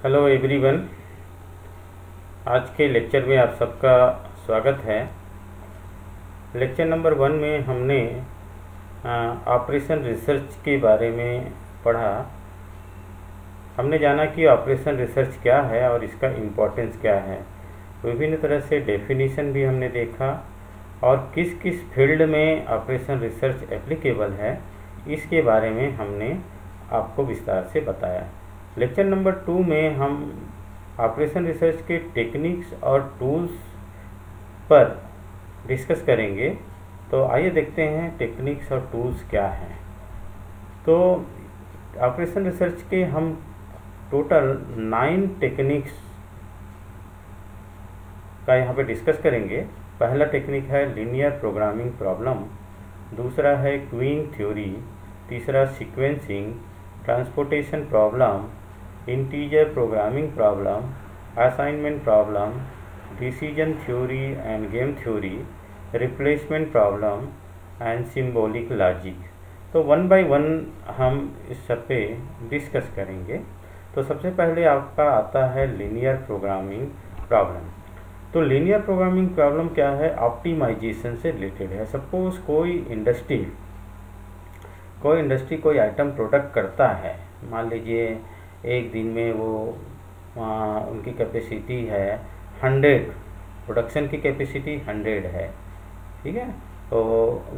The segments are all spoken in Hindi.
Hello everyone. आज के लेक्चर में आप सबका स्वागत है। लेक्चर नंबर 1 में हमने ऑपरेशन रिसर्च के बारे में पढ़ा। हमने जाना कि ऑपरेशन रिसर्च क्या है और इसका इम्पोर्टेंस क्या है। विभिन्न तरह से डेफिनेशन भी हमने देखा और किस किस फील्ड में ऑपरेशन रिसर्च एप्लीकेबल है इसके बारे में हमने आपको विस्तार से बताया। लेक्चर नंबर 2 में हम ऑपरेशन रिसर्च के टेक्निक्स और टूल्स पर डिस्कस करेंगे। तो आइए देखते हैं टेक्निक्स और टूल्स क्या हैं। तो ऑपरेशन रिसर्च के हम टोटल 9 टेक्निक्स का यहाँ पे डिस्कस करेंगे। पहला टेक्निक है लीनियर प्रोग्रामिंग प्रॉब्लम, दूसरा है क्यूइंग थ्योरी, तीसरा sequencing, transportation problem, integer programming problem, assignment problem, decision theory and game theory, replacement problem and symbolic logic. तो 1 बाय 1 हम इस सब पे डिस्कस करेंगे। तो सबसे पहले आपका आता है लीनियर प्रोग्रामिंग प्रॉब्लम। तो लीनियर प्रोग्रामिंग प्रॉब्लम क्या है? ऑप्टिमाइजेशन से रिलेटेड है। सपोज कोई इंडस्ट्री कोई आइटम प्रोडक्ट करता है। मान लीजिए एक दिन में वो उनकी कैपेसिटी है 100, प्रोडक्शन की कैपेसिटी 100 है, ठीक है। तो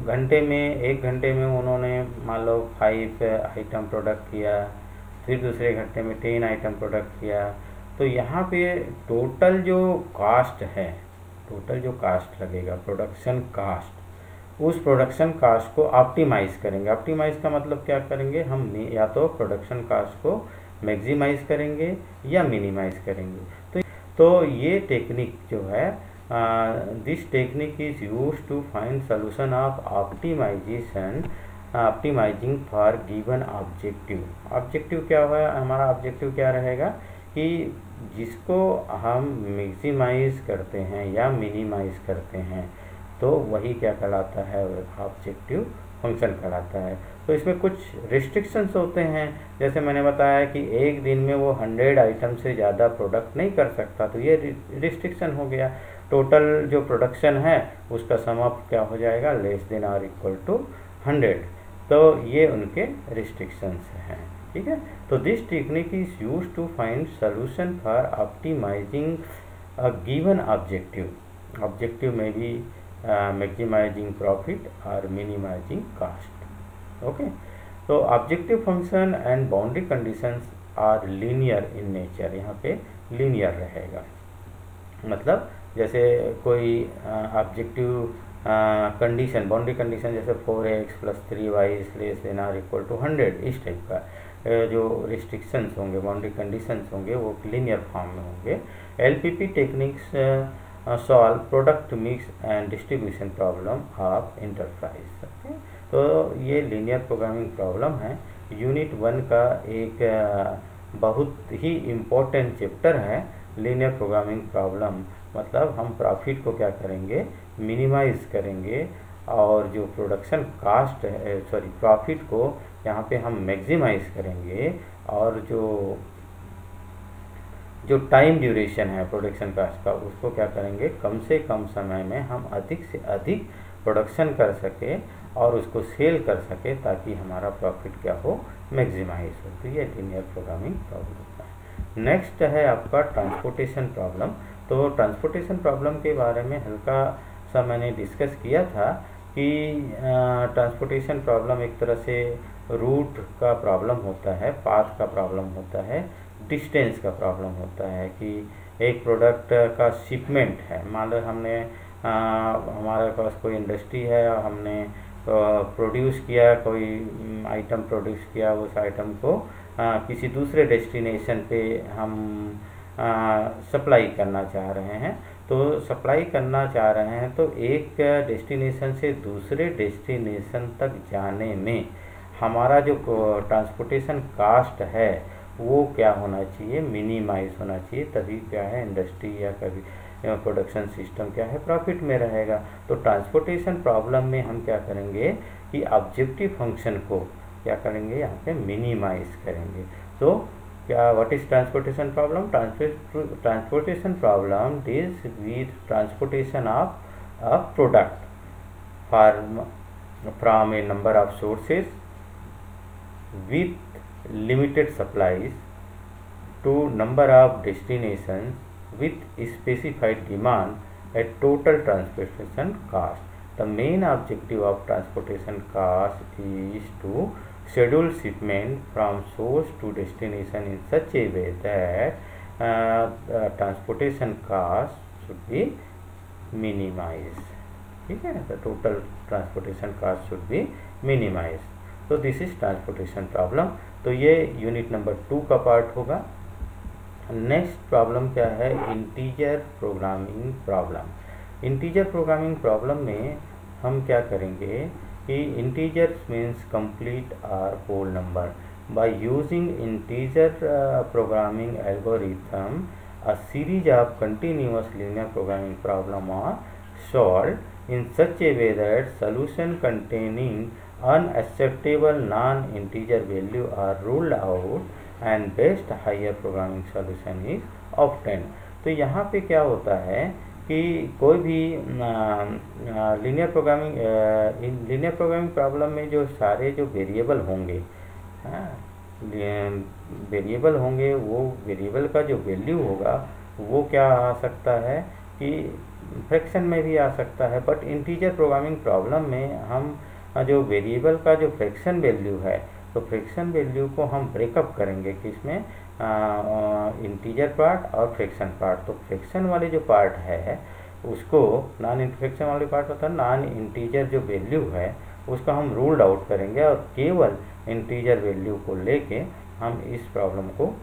एक घंटे में उन्होंने मान लो 5 आइटम प्रोडक्ट किया, फिर दूसरे घंटे में 10 आइटम प्रोडक्ट किया। तो यहाँ पे टोटल जो कास्ट लगेगा, प्रोडक्शन कास्ट, उस प्रोडक्शन कास्ट को ऑप्टिमाइज़ करेंगे। ऑप्टिमाइज़ का मतलब क्या करेंगे? हम या तो प्रोडक्शन कास्ट को मैक्सिमाइज़ करेंगे या मिनिमाइज़ करेंगे। तो ये टेक्निक जो है, this technique is used to find solution of optimizing for given objective. Objective क्या हुआ? हमारा ऑब्जेक्टिव क्या रहेगा कि जिसको हम मैक्सिमाइज़ करते हैं या मिनिमाइज़ करते हैं तो वही क्या कहलाता है? ऑब्जेक्टिव फंक्शन कहलाता है। तो इसमें कुछ रिस्ट्रिक्शंस होते हैं। जैसे मैंने बताया कि एक दिन में वो 100 आइटम से ज़्यादा प्रोडक्ट नहीं कर सकता, तो ये रिस्ट्रिक्शन हो गया। टोटल जो प्रोडक्शन है उसका सम अप क्या हो जाएगा? लेस देन और इक्वल टू 100। तो ये उनके रिस्ट्रिक्शंस हैं, ठीक है। तो this technique is used to find solution for optimizing a given objective. Objective में भी मैक्सिमाइजिंग प्रॉफिट और मिनिमाइजिंग कास्ट। ओके। तो objective function and boundary conditions are linear in nature. यहाँ पे लीनियर रहेगा, मतलब जैसे कोई ऑब्जेक्टिव कंडीशन, बाउंड्री कंडीशन जैसे 4x + 3y लेस देन और इक्वल टू 100, इस टाइप का जो रिस्ट्रिक्शंस होंगे, बाउंड्री कंडीशंस होंगे, वो लीनियर फॉर्म में होंगे। LPP techniques solve product mix and distribution problem of enterprise. तो ये लीनियर प्रोग्रामिंग प्रॉब्लम है। यूनिट 1 का एक बहुत ही इम्पोर्टेंट चैप्टर है लीनियर प्रोग्रामिंग प्रॉब्लम। मतलब हम प्रॉफिट को क्या करेंगे? मिनिमाइज करेंगे, और जो प्रोडक्शन कास्ट है, प्रॉफिट को यहाँ पे हम मैक्सिमाइज करेंगे, और जो टाइम ड्यूरेशन है प्रोडक्शन कास्ट का, उसको क्या करेंगे? कम से कम समय में हम अधिक से अधिक प्रोडक्शन कर सके और उसको सेल कर सके, ताकि हमारा प्रॉफिट क्या हो? मैक्सिमाइज हो। तो ये लीनियर प्रोग्रामिंग प्रॉब्लम है। नेक्स्ट है आपका ट्रांसपोर्टेशन प्रॉब्लम। तो ट्रांसपोर्टेशन प्रॉब्लम के बारे में हल्का सा मैंने डिस्कस किया था कि ट्रांसपोर्टेशन प्रॉब्लम एक तरह से रूट का प्रॉब्लम होता है, पाथ का प्रॉब्लम होता है, डिस्टेंस का प्रॉब्लम होता है। कि एक प्रोडक्ट का शिपमेंट है, मान लो हमने हमारे पास कोई इंडस्ट्री है और हमने प्रोड्यूस किया, कोई आइटम प्रोड्यूस किया, उस आइटम को किसी दूसरे डेस्टिनेशन पे हम सप्लाई करना चाह रहे हैं। तो सप्लाई करना चाह रहे हैं तो एक डेस्टिनेशन से दूसरे डेस्टिनेशन तक जाने में हमारा जो ट्रांसपोर्टेशन कास्ट है वो क्या होना चाहिए? मिनिमाइज होना चाहिए। तभी क्या है, इंडस्ट्री या कभी प्रोडक्शन सिस्टम क्या है? प्रॉफिट में रहेगा। तो ट्रांसपोर्टेशन प्रॉब्लम में हम क्या करेंगे कि ऑब्जेक्टिव फंक्शन को क्या करेंगे? यहाँ पे मिनिमाइज करेंगे। तो क्या what is transportation problem? Transportation problem deals with transportation of a product from A number of sources with limited supplies to number of destinations with specified demand at total transportation cost. The main objective of transportation cost is to schedule shipment from source to destination in such a way that transportation cost should be minimized. ठीक है, the total transportation cost should be minimized. तो दिस इज ट्रांसपोर्टेशन प्रॉब्लम। तो ये यूनिट नंबर 2 का पार्ट होगा। नेक्स्ट प्रॉब्लम क्या है? Integer programming problem. Integer programming problem में हम क्या करेंगे कि integers means complete are whole number. By using integer programming algorithm a series of continuous linear programming problem are solved in such a way that solution containing unacceptable non-integer value are ruled out and best higher programming solution is obtained। तो यहाँ पे क्या होता है कि कोई भी लीनियर प्रोग्रामिंग प्रॉब्लम में जो सारे जो वेरिएबल होंगे वो वेरिएबल का जो वैल्यू होगा वो क्या आ सकता है कि फ्रैक्शन में भी आ सकता है। बट इंटीजर प्रोग्रामिंग प्रॉब्लम में हम जो वेरिएबल का जो फ्रैक्शन वैल्यू है तो फ्रैक्शन वैल्यू को हम ब्रेकअप करेंगे किसमें? इंटीजर पार्ट और फ्रैक्शन पार्ट। तो फ्रैक्शन वाले जो पार्ट है उसको फ्रैक्शन वाले पार्ट होता है नॉन इंटीजर जो वैल्यू है उसका हम रूल्ड आउट करेंगे और केवल इंटीजर वैल्यू को लेके हम इस प्रॉब्लम को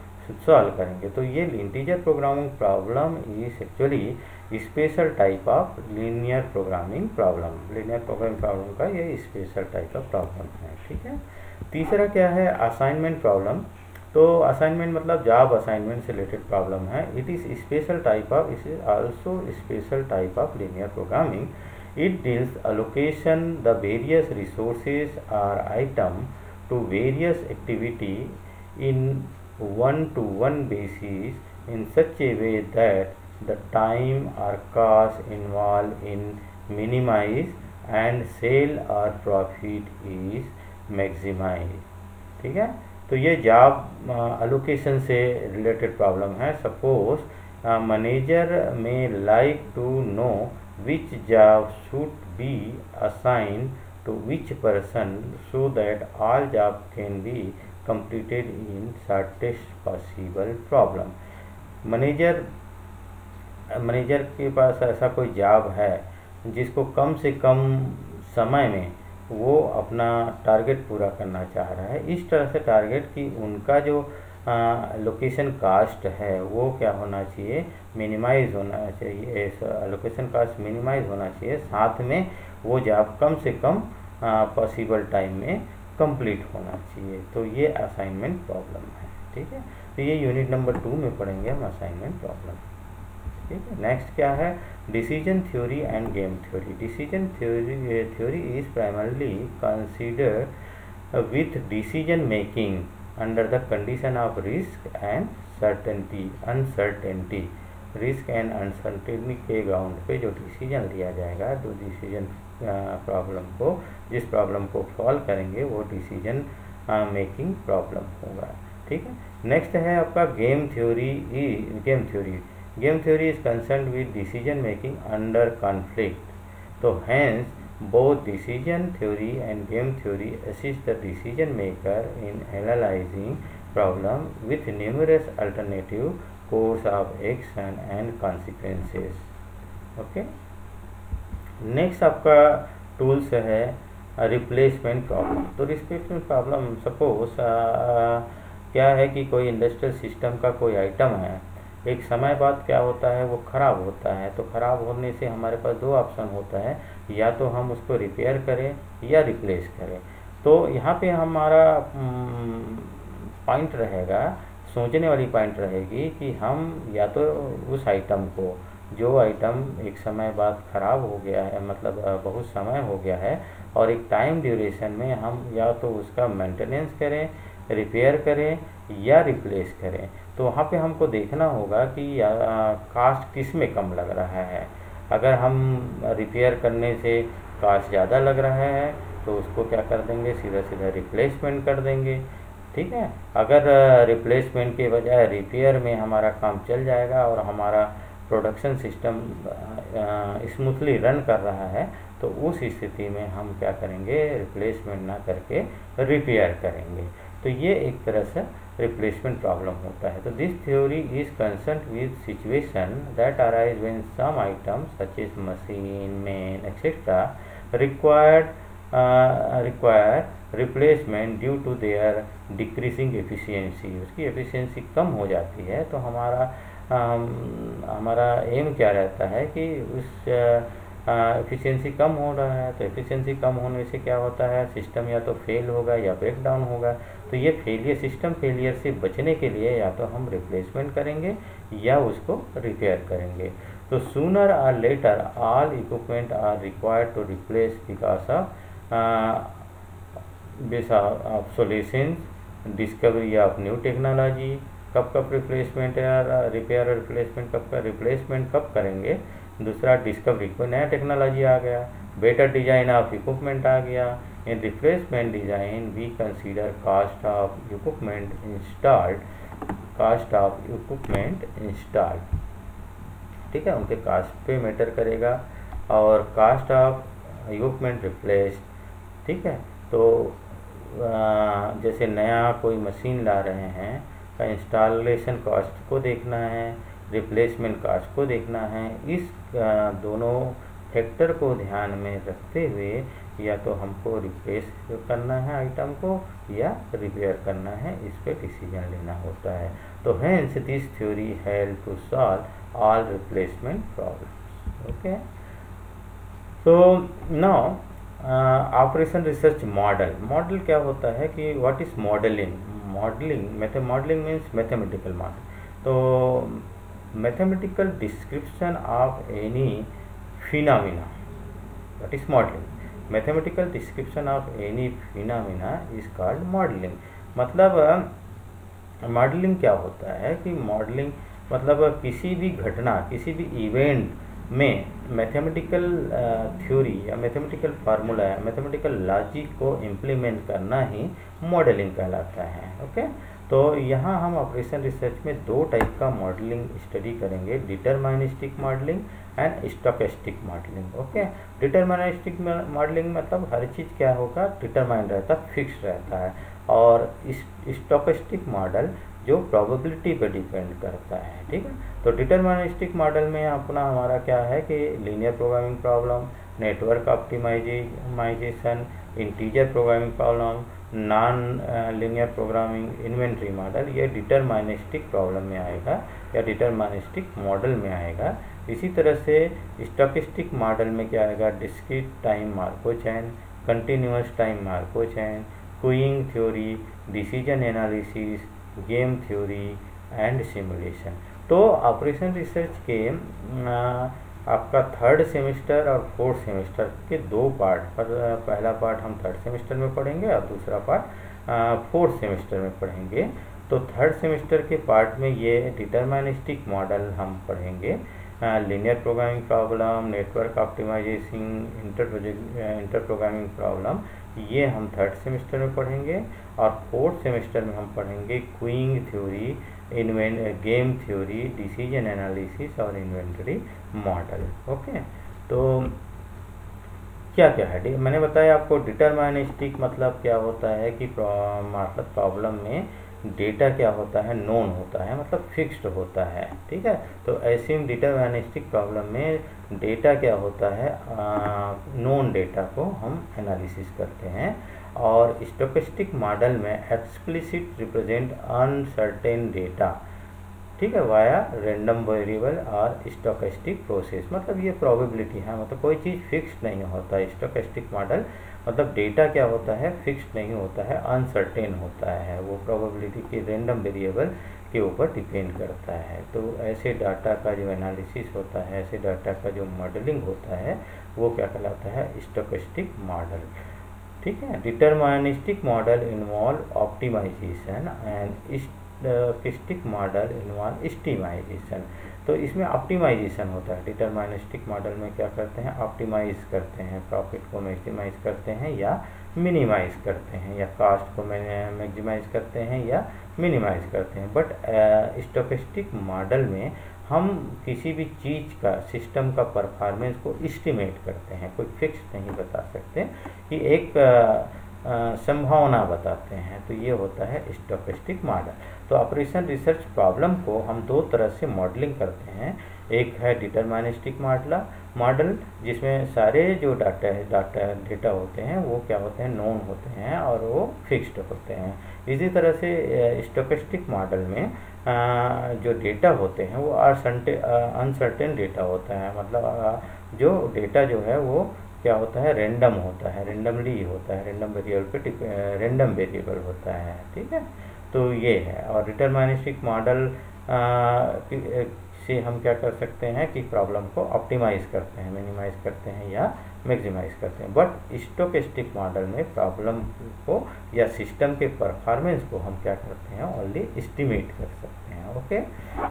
सॉल्व करेंगे। तो ये integer programming problem is actually special type of linear programming problem. Linear programming problem का ये स्पेशल टाइप ऑफ प्रॉब्लम है। ठीक है। तीसरा क्या है? Assignment problem. तो असाइनमेंट मतलब जॉब असाइनमेंट से रिलेटेड प्रॉब्लम है। It is special type of it is also special type of linear programming. It deals allocation the various resources और item to various activity in one-to-one basis in such a way that the time or cost involved in minimize and sale or profit is maximize। ठीक है। तो ये जॉब अलोकेशन से रिलेटेड प्रॉब्लम है। Suppose manager may like to know which job should be assigned to which person so that all job can be completed in shortest possible problem। Manager के पास ऐसा कोई जॉब है जिसको कम से कम समय में वो अपना टारगेट पूरा करना चाह रहा है। इस तरह से टारगेट की उनका जो लोकेशन कास्ट है वो क्या होना चाहिए? मिनिमाइज होना चाहिए। लोकेशन कास्ट मिनिमाइज होना चाहिए, साथ में वो जॉब कम से कम पॉसिबल टाइम में कंप्लीट होना चाहिए। तो ये असाइनमेंट प्रॉब्लम है। ठीक है। तो ये यूनिट नंबर 2 में पढ़ेंगे हम असाइनमेंट प्रॉब्लम। ठीक है। नेक्स्ट क्या है? Decision theory and game theory. Decision theory is primarily consider with decision making under the condition of risk and uncertainty. Risk and uncertainty के ग्राउंड पे जो डिसीजन लिया जाएगा, जो डिसीजन जिस प्रॉब्लम को सॉल्व करेंगे वो डिसीजन मेकिंग प्रॉब्लम होगा। ठीक है। नेक्स्ट है आपका game theory. Game theory is concerned with decision making under conflict. तो hence both decision theory and game theory assist the decision maker in analyzing problem with numerous alternative course of action and consequences. Okay. Next आपका टूल्स है रिप्लेसमेंट प्रॉब्लम। तो रिप्लेसमेंट प्रॉब्लम सपोज क्या है कि कोई इंडस्ट्रियल सिस्टम का कोई आइटम है, एक समय बाद क्या होता है वो ख़राब होता है। तो ख़राब होने से हमारे पास 2 ऑप्शन होता है, या तो हम उसको रिपेयर करें या रिप्लेस करें। तो यहाँ पे हमारा पॉइंट रहेगा, सोचने वाली पॉइंट रहेगी कि हम या तो उस आइटम को, जो आइटम एक समय बाद ख़राब हो गया है, मतलब बहुत समय हो गया है और एक टाइम ड्यूरेशन में हम या तो उसका मेंटेनेंस करें, रिपेयर करें, या रिप्लेस करें। तो वहाँ पे हमको देखना होगा कि कास्ट किस में कम लग रहा है। अगर हम रिपेयर करने से कास्ट ज़्यादा लग रहा है तो उसको क्या कर देंगे, सीधा सीधा रिप्लेसमेंट कर देंगे। ठीक है, अगर रिप्लेसमेंट के बजाय रिपेयर में हमारा काम चल जाएगा और हमारा प्रोडक्शन सिस्टम स्मूथली रन कर रहा है तो उस स्थिति में हम क्या करेंगे, रिप्लेसमेंट ना करके रिपेयर करेंगे। तो ये एक तरह से रिप्लेसमेंट प्रॉब्लम होता है। तो this theory is concerned with situation that arise when some items such as machine, man etcetera require replacement due to their decreasing efficiency. उसकी एफिशिएंसी कम हो जाती है तो हमारा एम क्या रहता है कि उस एफिशिएंसी कम हो रहा है, तो एफिशिएंसी कम होने से क्या होता है, सिस्टम या तो फेल होगा या ब्रेक डाउन होगा। तो ये फेलियर, सिस्टम फेलियर से बचने के लिए या तो हम रिप्लेसमेंट करेंगे या उसको रिपेयर करेंगे। तो sooner or later all equipment are required to replace because of obsolescence, discovery of new technology. कब रिप्लेसमेंट या रिपेयर और रिप्लेसमेंट रिप्लेसमेंट कब करेंगे, दूसरा डिस्कवरी, कोई नया टेक्नोलॉजी आ गया, बेटर डिजाइन ऑफ इक्विपमेंट आ गया। In replacement design we consider cost of equipment installed. ठीक है, उनके कास्ट पे मैटर करेगा और कास्ट ऑफ इक्विपमेंट रिप्लेस। ठीक है, तो जैसे नया कोई मशीन ला रहे हैं का इंस्टॉलेशन कॉस्ट को देखना है, रिप्लेसमेंट कॉस्ट को देखना है। इस दोनों फैक्टर को ध्यान में रखते हुए या तो हमको रिप्लेस करना है आइटम को या रिपेयर करना है, इस पे डिसीजन लेना होता है। तो hence this theory help to solve all replacement problems. Okay, तो नाउ ऑपरेशन रिसर्च मॉडल क्या होता है कि what is modeling. Modeling means mathematical model. तो mathematical description of any phenomena, that is modeling. Mathematical description of any phenomena is called modeling. मतलब मॉडलिंग क्या होता है कि मॉडलिंग मतलब किसी भी घटना, किसी भी इवेंट में मैथमेटिकल थ्योरी या मैथमेटिकल फार्मूला या मैथमेटिकल लॉजिक को इम्प्लीमेंट करना ही मॉडलिंग कहलाता है। ओके, तो यहाँ हम ऑपरेशन रिसर्च में दो टाइप का मॉडलिंग स्टडी करेंगे, deterministic modelling and stochastic modelling. Okay, deterministic modelling मतलब हर चीज़ क्या होगा, डिटरमाइन रहता है, फिक्स रहता है। और स्टोकेस्टिक मॉडल जो प्रोबेबिलिटी पर डिपेंड करता है। ठीक है, तो डिटरमिनिस्टिक मॉडल में अपना हमारा क्या है कि linear programming problem, network optimization, integer programming problem, non linear programming, inventory model, ये डिटरमिनिस्टिक प्रॉब्लम में आएगा या डिटरमिनिस्टिक मॉडल में आएगा। इसी तरह से स्टोकेस्टिक मॉडल में क्या आएगा, discrete time Markov chain, continuous time Markov chain, queuing theory, decision analysis, game theory and simulation. तो ऑपरेशन रिसर्च के आपका थर्ड सेमेस्टर और फोर्थ सेमेस्टर के दो पार्ट पर, पहला पार्ट हम थर्ड सेमेस्टर में पढ़ेंगे और दूसरा पार्ट फोर्थ सेमेस्टर में पढ़ेंगे। तो थर्ड सेमेस्टर के पार्ट में ये डिटरमिनिस्टिक मॉडल हम पढ़ेंगे, linear programming problem, network optimization, inter programming problem, ये हम थर्ड सेमेस्टर में पढ़ेंगे। और फोर्थ सेमेस्टर में हम पढ़ेंगे queuing theory, game theory, decision analysis और इन्वेंटरी मॉडल। ओके, तो क्या क्या है, मैंने बताया आपको डिटरमिनिस्टिक मतलब क्या होता है कि मतलब प्रॉब्लम में डेटा क्या होता है, नोन होता है, मतलब फिक्स्ड होता है। ठीक है, तो ऐसे डिटरमिनिस्टिक प्रॉब्लम में डेटा क्या होता है, नोन डेटा को हम एनालिसिस करते हैं। और स्टोकेस्टिक मॉडल में एक्सप्लिसिट रिप्रेजेंट अनसर्टेन डेटा, ठीक है, वाया रैंडम वेरिएबल और स्टोकेस्टिक प्रोसेस, मतलब ये प्रोबेबिलिटी है, मतलब कोई चीज़ फिक्स्ड नहीं होता है। स्टोकेस्टिक मॉडल मतलब डेटा क्या होता है, फिक्स्ड नहीं होता है, अनसर्टेन होता है, वो प्रोबेबिलिटी के रैंडम वेरिएबल के ऊपर डिपेंड करता है। तो ऐसे डाटा का जो एनालिसिस होता है, ऐसे डाटा का जो मॉडलिंग होता है, वो क्या कहलाता है, स्टोकेस्टिक मॉडल। ठीक है। Deterministic model involve optimization and stochastic model involve estimation. तो इसमें ऑप्टिमाइजेशन होता है। डिटरमिनिस्टिक मॉडल में क्या करते हैं, ऑप्टिमाइज करते हैं, प्रॉफिट को मैक्सिमाइज करते हैं या मिनिमाइज करते हैं, या कॉस्ट को मैक्सिमाइज करते हैं या मिनिमाइज करते हैं। बट स्टोकेस्टिक मॉडल में हम किसी भी चीज़ का, सिस्टम का परफॉर्मेंस को एस्टिमेट करते हैं, कोई फिक्स नहीं बता सकते, कि एक संभावना बताते हैं। तो ये होता है स्टोकेस्टिक मॉडल। तो ऑपरेशन रिसर्च प्रॉब्लम को हम दो तरह से मॉडलिंग करते हैं। एक है डिटरमिनिस्टिक मॉडल, जिसमें सारे जो डेटा होते हैं वो क्या होते हैं, नोन होते हैं और वो फिक्स्ड होते हैं। इसी तरह से स्टोकेस्टिक मॉडल में जो डेटा होते हैं वो अनसर्टेन डेटा होता है। मतलब जो डेटा जो है वो क्या होता है, रेंडम होता है, रेंडमली होता है, रेंडम वेरिएबल होता है। ठीक है, तो ये है। और डिटरमिनिस्टिक मॉडल से हम क्या कर सकते हैं कि प्रॉब्लम को ऑप्टिमाइज करते हैं, मिनिमाइज करते हैं या मैक्सिमाइज करते हैं। बट स्टोकेस्टिक मॉडल में प्रॉब्लम को या सिस्टम के परफॉर्मेंस को हम क्या करते हैं, ओनली एस्टिमेट कर सकते हैं। ओके,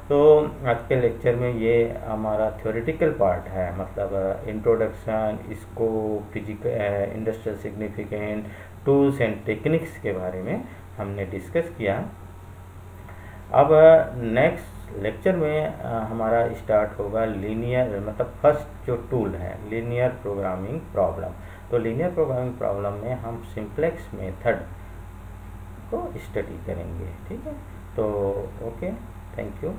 तो आज के लेक्चर में ये हमारा थ्योरेटिकल पार्ट है, मतलब introduction, scope, physical, industrial significant, tools and techniques के बारे में हमने डिस्कस किया। अब नेक्स्ट लेक्चर में हमारा स्टार्ट होगा लीनियर, मतलब फर्स्ट जो टूल है लीनियर प्रोग्रामिंग प्रॉब्लम। तो लीनियर प्रोग्रामिंग प्रॉब्लम में हम सिंप्लेक्स मेथड को स्टडी करेंगे। ठीक है, तो ओके, थैंक यू।